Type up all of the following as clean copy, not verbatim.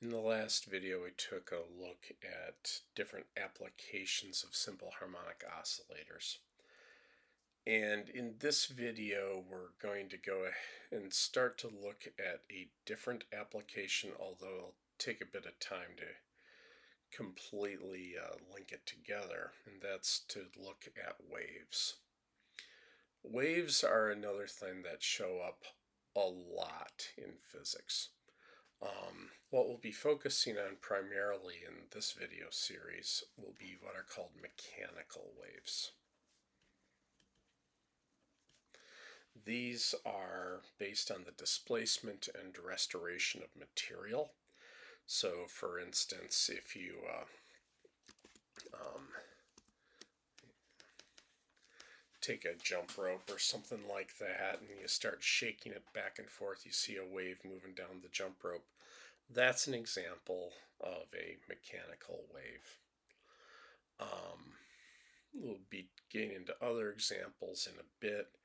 In the last video, we took a look at different applications of simple harmonic oscillators. And in this video, we're going to go ahead and start to look at a different application, although it'll take a bit of time to completely link it together, and that's to look at waves. Waves are another thing that show up a lot in physics. What we'll be focusing on primarily in this video series will be what are called mechanical waves. These are based on the displacement and restoration of material. So for instance, if you take a jump rope or something like that and you start shaking it back and forth, you see a wave moving down the jump rope. That's an example of a mechanical wave. We'll be getting into other examples in a bit,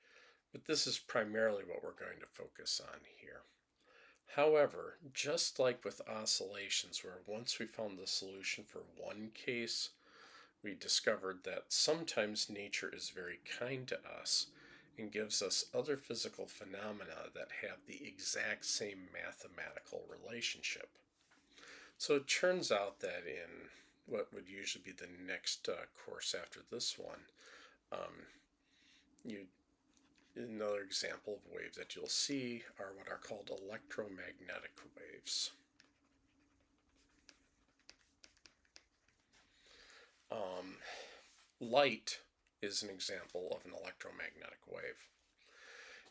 but this is primarily what we're going to focus on here. However, just like with oscillations, where once we found the solution for one case, we discovered that sometimes nature is very kind to us and gives us other physical phenomena that have the exact same mathematical relationship. So it turns out that in what would usually be the next course after this one, another example of waves that you'll see are what are called electromagnetic waves. Light is an example of an electromagnetic wave.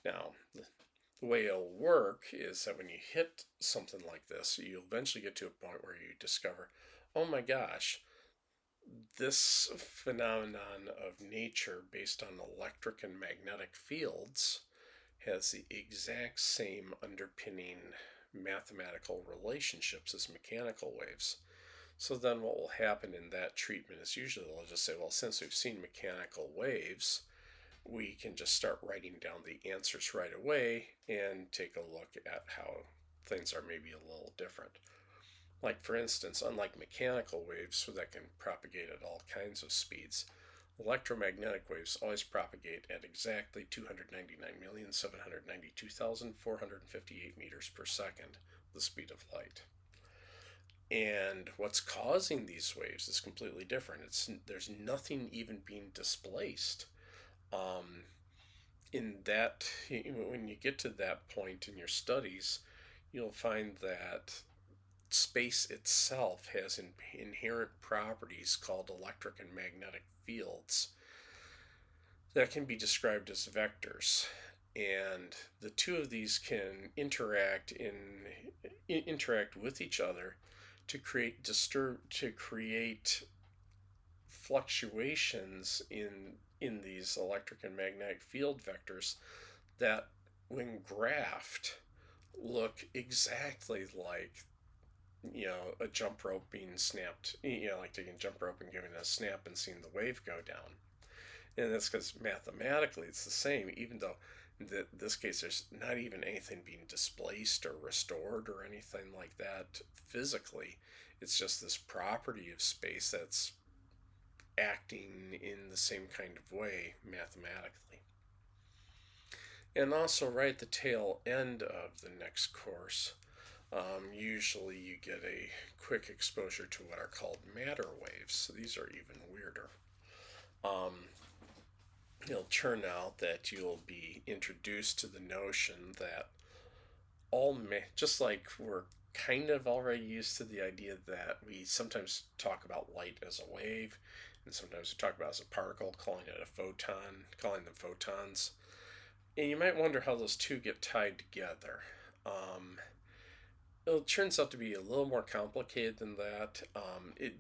Now, the way it'll work is that when you hit something like this, you'll eventually get to a point where you discover, oh my gosh, this phenomenon of nature based on electric and magnetic fields has the exact same underpinning mathematical relationships as mechanical waves. So then what will happen in that treatment is usually they'll just say, well, since we've seen mechanical waves, we can just start writing down the answers right away and take a look at how things are maybe a little different. Like, for instance, unlike mechanical waves that can propagate at all kinds of speeds, electromagnetic waves always propagate at exactly 299,792,458 meters per second, the speed of light. And what's causing these waves is completely different. There's nothing even being displaced. When you get to that point in your studies, you'll find that space itself has inherent properties called electric and magnetic fields that can be described as vectors. And the two of these can interact with each other to create fluctuations in these electric and magnetic field vectors that, when graphed, look exactly like a jump rope being snapped, like taking a jump rope and giving it a snap and seeing the wave go down. And that's because mathematically it's the same, even though in this case there's not even anything being displaced or restored or anything like that physically. It's just this property of space that's acting in the same kind of way mathematically. And also right at the tail end of the next course, usually you get a quick exposure to what are called matter waves. So these are even weirder. It'll turn out that you'll be introduced to the notion that just like we're kind of already used to the idea that we sometimes talk about light as a wave, and sometimes we talk about it as a particle, calling it a photon, calling them photons. And you might wonder how those two get tied together. It turns out to be a little more complicated than that.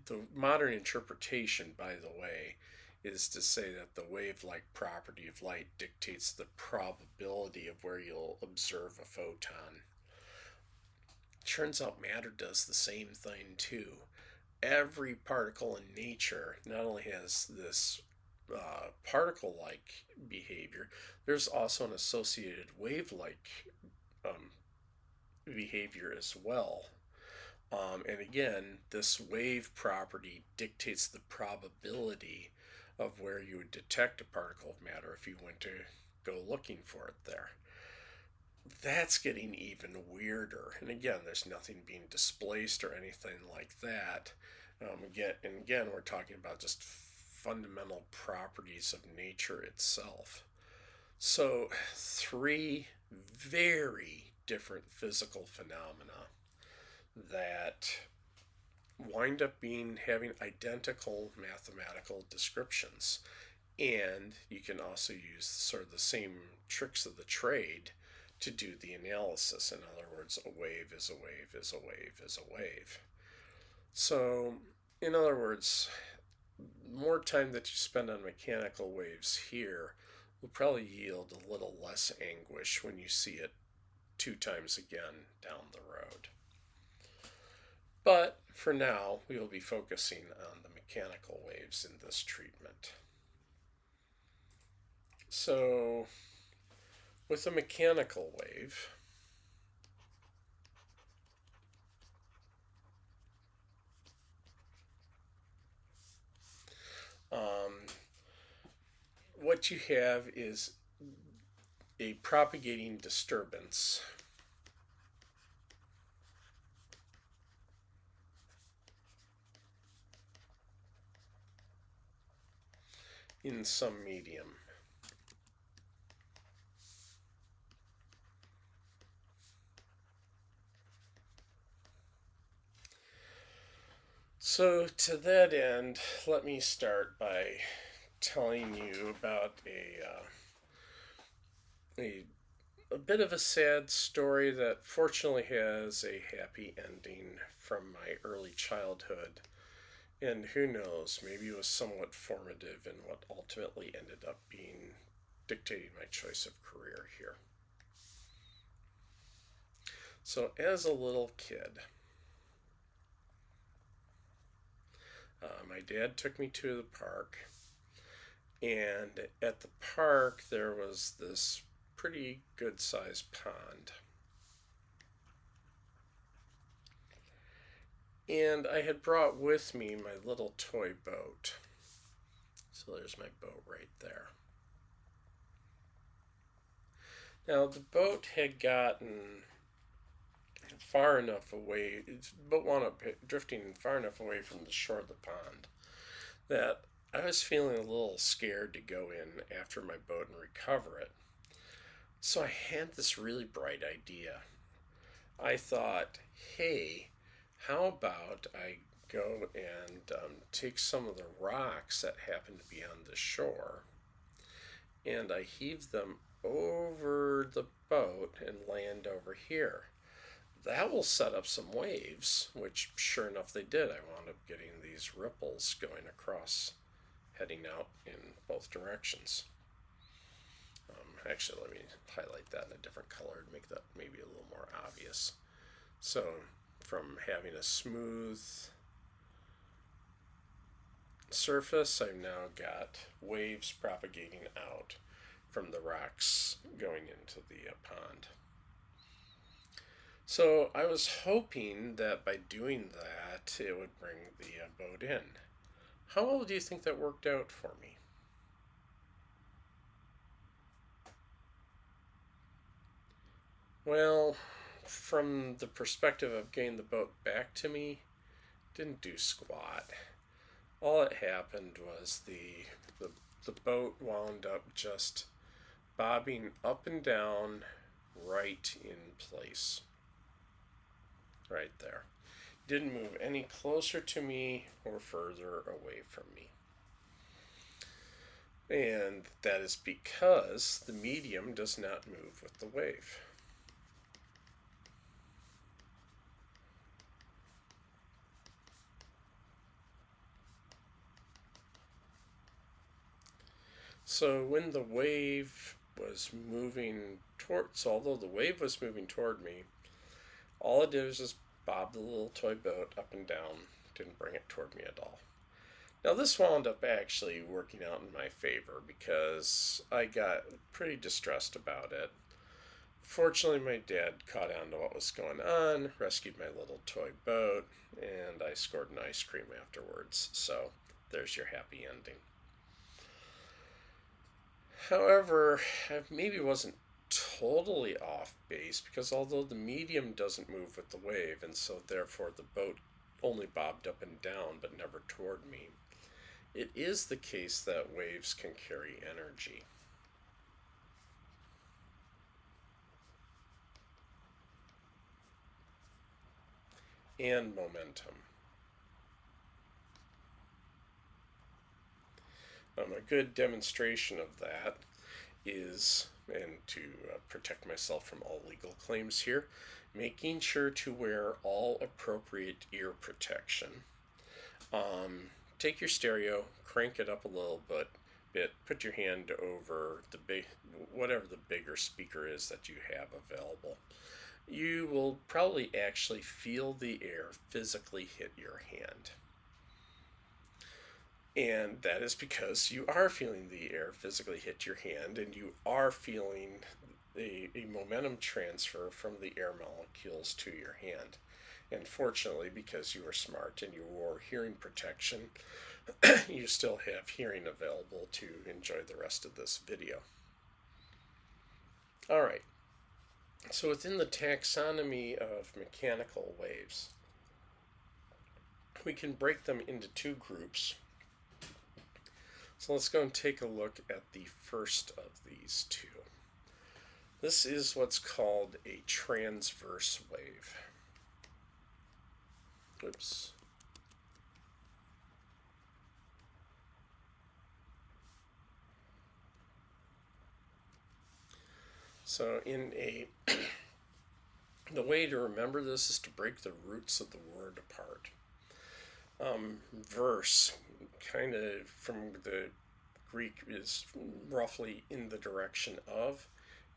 The modern interpretation, by the way, is to say that the wave-like property of light dictates the probability of where you'll observe a photon. Turns out matter does the same thing too. Every particle in nature not only has this particle-like behavior, there's also an associated wave-like behavior as well. And again, this wave property dictates the probability of where you would detect a particle of matter if you went to go looking for it there. That's getting even weirder. And again, there's nothing being displaced or anything like that. Again, we're talking about just fundamental properties of nature itself. So, three very different physical phenomena that wind up having identical mathematical descriptions. And you can also use sort of the same tricks of the trade to do the analysis. In other words, a wave is a wave is a wave is a wave. So, in other words, more time that you spend on mechanical waves here will probably yield a little less anguish when you see it 2 times again down the road. But for now, we will be focusing on the mechanical waves in this treatment. So, with a mechanical wave, what you have is a propagating disturbance in some medium. So to that end, let me start by telling you about a bit of a sad story that fortunately has a happy ending from my early childhood. And who knows, maybe it was somewhat formative in what ultimately ended up being dictating my choice of career here. So, as a little kid, my dad took me to the park, and at the park there was this pretty good sized pond. And I had brought with me my little toy boat. So there's my boat right there. Now the boat had gotten far enough away, the boat wound up drifting far enough away from the shore of the pond that I was feeling a little scared to go in after my boat and recover it. So I had this really bright idea. I thought, hey, how about I go and take some of the rocks that happen to be on the shore and I heave them over the boat and land over here. That will set up some waves, which sure enough they did. I wound up getting these ripples going across, heading out in both directions. Actually, let me highlight that in a different color to make that maybe a little more obvious. So, from having a smooth surface, I've now got waves propagating out from the rocks going into the pond. So I was hoping that by doing that, it would bring the boat in. How well do you think that worked out for me? Well, from the perspective of getting the boat back to me, didn't do squat. All that happened was the boat wound up just bobbing up and down right in place. Right there. Didn't move any closer to me or further away from me. And that is because the medium does not move with the wave. So when the wave was moving towards, although the wave was moving toward me, all it did was just bob the little toy boat up and down, didn't bring it toward me at all. Now this wound up actually working out in my favor because I got pretty distressed about it. Fortunately, my dad caught on to what was going on, rescued my little toy boat, and I scored an ice cream afterwards. So there's your happy ending. However, I maybe wasn't totally off base, because although the medium doesn't move with the wave, and so therefore the boat only bobbed up and down but never toward me, it is the case that waves can carry energy. And momentum. A good demonstration of that is, and to protect myself from all legal claims here, making sure to wear all appropriate ear protection. Take your stereo, crank it up a little bit, put your hand over whatever the bigger speaker is that you have available. You will probably actually feel the air physically hit your hand. And that is because you are feeling the air physically hit your hand, and you are feeling a momentum transfer from the air molecules to your hand. And fortunately, because you are smart and you wore hearing protection, you still have hearing available to enjoy the rest of this video. All right. So within the taxonomy of mechanical waves, we can break them into two groups. So let's go and take a look at the first of these two. This is what's called a transverse wave. Oops. So the way to remember this is to break the roots of the word apart. Verse, kind of from the Greek, is roughly in the direction of,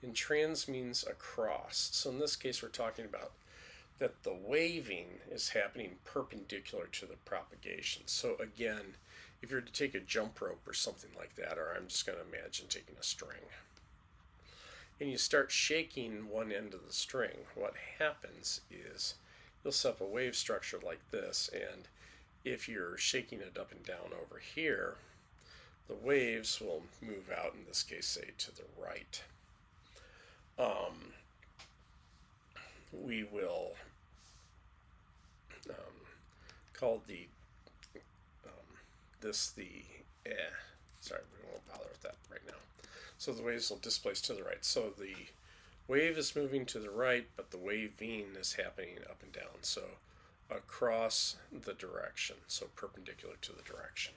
and trans means across. So in this case, we're talking about that the waving is happening perpendicular to the propagation. So again, if you're to take a jump rope or something like that, or I'm just going to imagine taking a string, and you start shaking one end of the string, what happens is you'll set up a wave structure like this, and if you're shaking it up and down over here, the waves will move out, in this case, say, to the right. We will call sorry, we won't bother with that right now. So the waves will displace to the right. So the wave is moving to the right, but the waving is happening up and down. So across the direction, so perpendicular to the direction.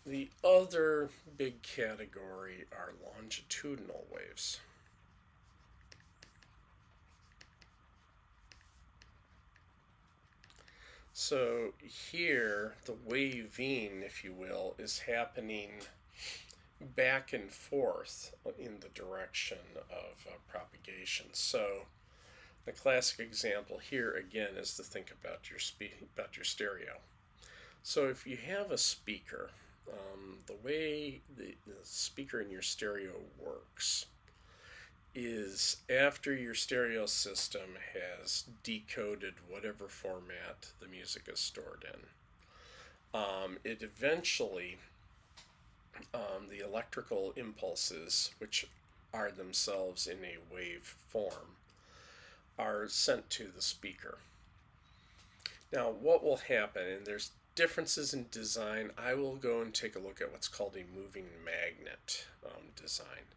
The other big category are longitudinal waves. So here, the waving, if you will, is happening back and forth in the direction of propagation. So the classic example here, again, is to think about your stereo. So if you have a speaker, the way the speaker in your stereo works is after your stereo system has decoded whatever format the music is stored in, it eventually, the electrical impulses, which are themselves in a wave form, are sent to the speaker. Now, what will happen, and there's differences in design. I will go and take a look at what's called a moving magnet design.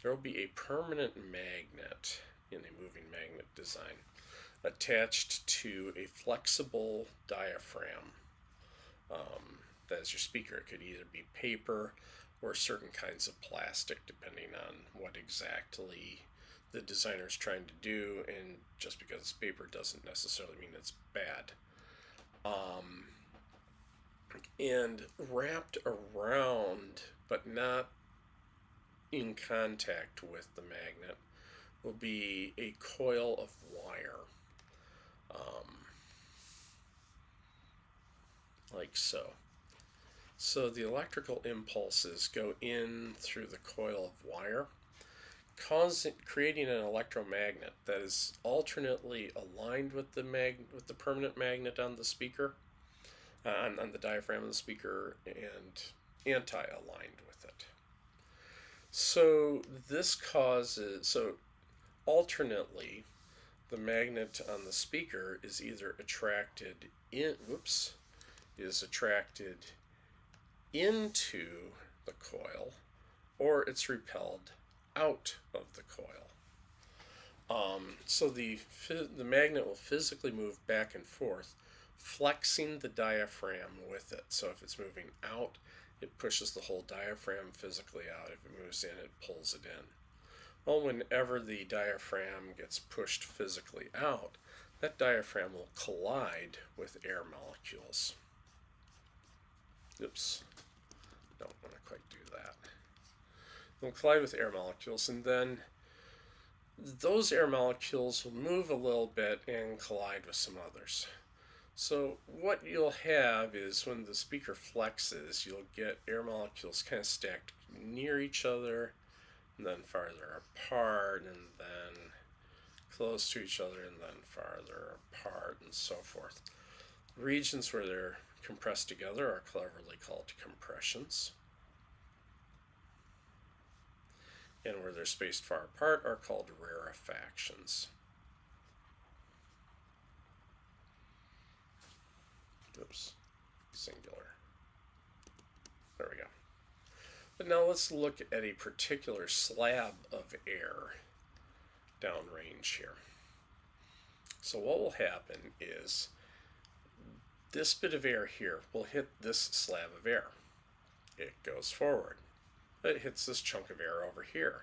There will be a permanent magnet in a moving magnet design attached to a flexible diaphragm. That is your speaker. It could either be paper or certain kinds of plastic, depending on what exactly the designer is trying to do, and just because it's paper doesn't necessarily mean it's bad. And wrapped around, but not in contact with the magnet, will be a coil of wire, like so. So the electrical impulses go in through the coil of wire, creating an electromagnet that is alternately aligned with the permanent magnet on the speaker, on the diaphragm of the speaker, and anti-aligned with it. So alternately, the magnet on the speaker is either attracted into the coil, or it's repelled out of the coil. So the magnet will physically move back and forth, flexing the diaphragm with it. So if it's moving out, it pushes the whole diaphragm physically out. If it moves in, it pulls it in. Well, whenever the diaphragm gets pushed physically out, that diaphragm will collide with air molecules. Oops, don't want to quite do that. They'll collide with air molecules, and then those air molecules will move a little bit and collide with some others. So what you'll have is when the speaker flexes, you'll get air molecules kind of stacked near each other, and then farther apart, and then close to each other, and then farther apart, and so forth. Regions where they're compressed together are cleverly called compressions, and where they're spaced far apart are called rarefactions. Oops, singular. There we go. But now let's look at a particular slab of air downrange here. So what will happen is this bit of air here will hit this slab of air. It goes forward. It hits this chunk of air over here.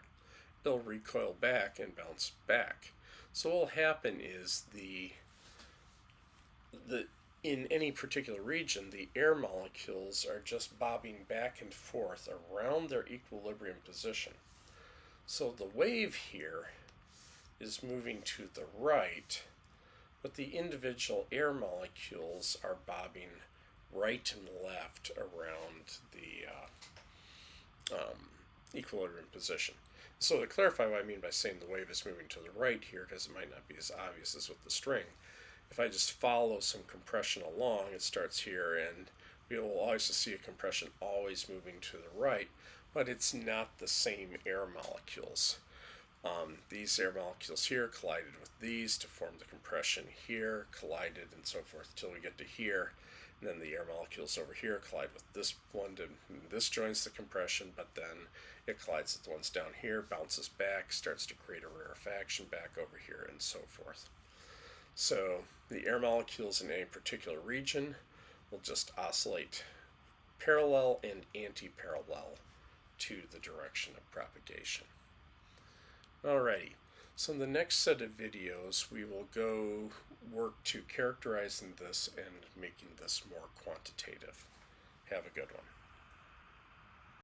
It'll recoil back and bounce back. So what will happen is in any particular region, the air molecules are just bobbing back and forth around their equilibrium position. So the wave here is moving to the right, but the individual air molecules are bobbing right and left around the equilibrium position. So to clarify what I mean by saying the wave is moving to the right here, because it might not be as obvious as with the string, if I just follow some compression along, it starts here, and we will always see a compression always moving to the right, but it's not the same air molecules. These air molecules here collided with these to form the compression here, collided, and so forth until we get to here, and then the air molecules over here collide with this one, this joins the compression, but then it collides with the ones down here, bounces back, starts to create a rarefaction back over here, and so forth. So the air molecules in any particular region will just oscillate parallel and anti-parallel to the direction of propagation. Alrighty, so in the next set of videos we will go work to characterizing this and making this more quantitative. Have a good one.